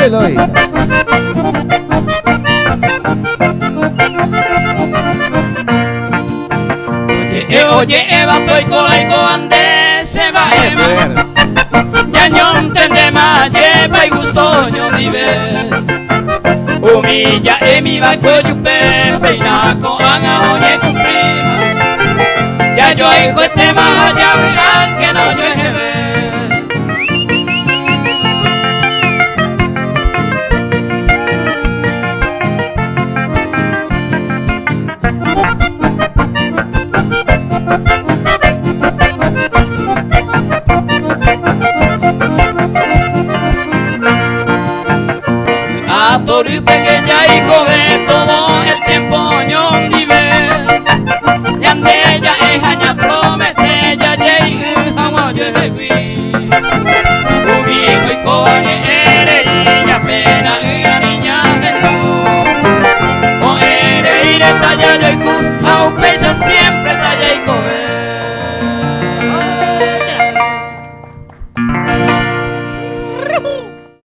Eloy. Oye, Eva, estoy colaico ande se va Eva. Ya no entendé más, lleva y gusto yo vive. Humilla mi va coyupe, peina con anga oye tu prima. Ya yo hijo este más, ya verán que no yo ve. Tori pequeña y coge todo el tiempo yo vive. Y ande ya